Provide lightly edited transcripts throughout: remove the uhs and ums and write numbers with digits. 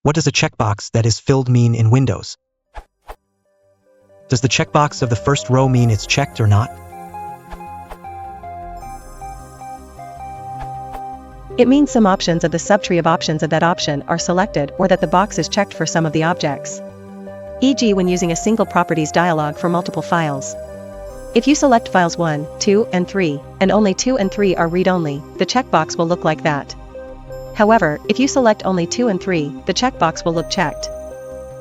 What does a checkbox that is filled mean in Windows? Does the checkbox of the first row mean it's checked or not? It means some options of the subtree of options of that option are selected or that the box is checked for some of the objects. E.g. when using a single properties dialog for multiple files. If you select files 1, 2, and 3, and only 2 and 3 are read-only, the checkbox will look like that. However, if you select only 2 and 3, the checkbox will look checked.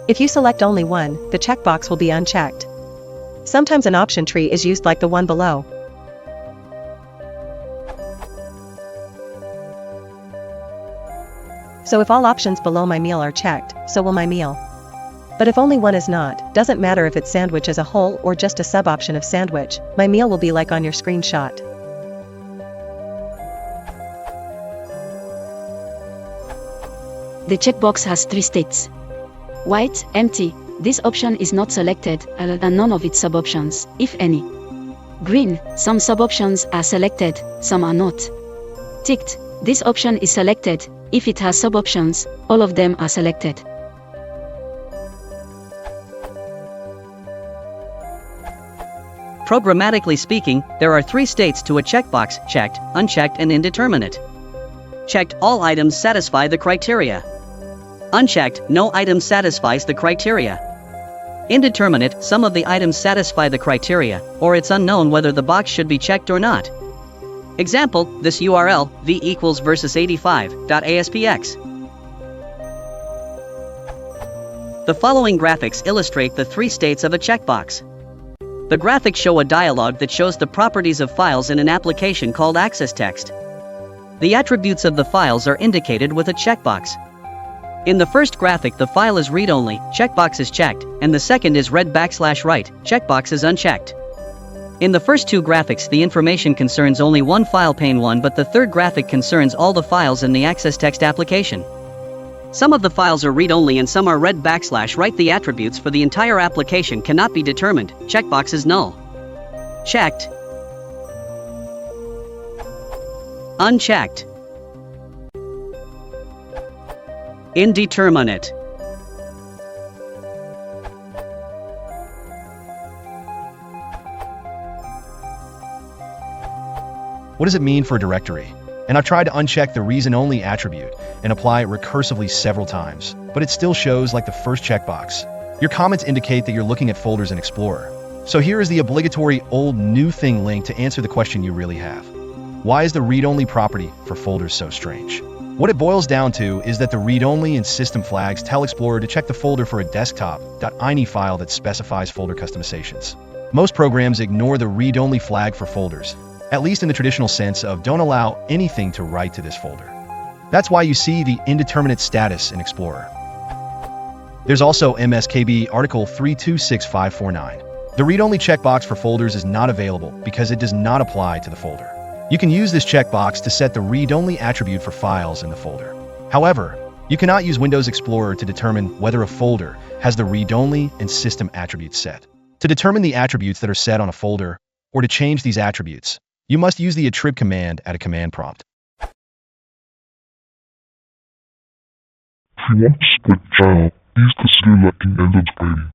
If you select only 1, the checkbox will be unchecked. Sometimes an option tree is used like the one below. So if all options below my meal are checked, so will my meal. But if only one is not, doesn't matter if it's sandwich as a whole or just a sub-option of sandwich, my meal will be like on your screenshot. The checkbox has three states. White, empty, this option is not selected, and none of its sub-options, if any. Green, some sub-options are selected, some are not. Ticked, this option is selected, if it has sub-options, all of them are selected. Programmatically speaking, there are three states to a checkbox: checked, unchecked, and indeterminate. Checked, all items satisfy the criteria. Unchecked, no item satisfies the criteria. Indeterminate, some of the items satisfy the criteria, or it's unknown whether the box should be checked or not. Example, this URL, v equals versus 85.aspx. The following graphics illustrate the three states of a checkbox. The graphics show a dialog that shows the properties of files in an application called access text. The attributes of the files are indicated with a checkbox. In the first graphic, the file is read-only, checkbox is checked, and the second is read/write, checkbox is unchecked. In the first two graphics, the information concerns only one file pane 1, but the third graphic concerns all the files in the access text application. Some of the files are read-only and some are read/write. The attributes for the entire application cannot be determined. Checkbox is null. Checked. Unchecked. Indeterminate. What does it mean for a directory? And I've tried to uncheck the reason-only attribute and apply it recursively several times, but it still shows like the first checkbox. Your comments indicate that you're looking at folders in Explorer. So here is the obligatory old new thing link to answer the question you really have. Why is the read-only property for folders so strange? What it boils down to is that the read-only and system flags tell Explorer to check the folder for a desktop.ini file that specifies folder customizations. Most programs ignore the read-only flag for folders, at least in the traditional sense of don't allow anything to write to this folder. That's why you see the indeterminate status in Explorer. There's also MSKB article 326549. The read-only checkbox for folders is not available because it does not apply to the folder. You can use this checkbox to set the read-only attribute for files in the folder. However, you cannot use Windows Explorer to determine whether a folder has the read-only and system attributes set. To determine the attributes that are set on a folder, or to change these attributes, you must use the attrib command at a command prompt. If you want to support the channel, please consider liking and subscribing.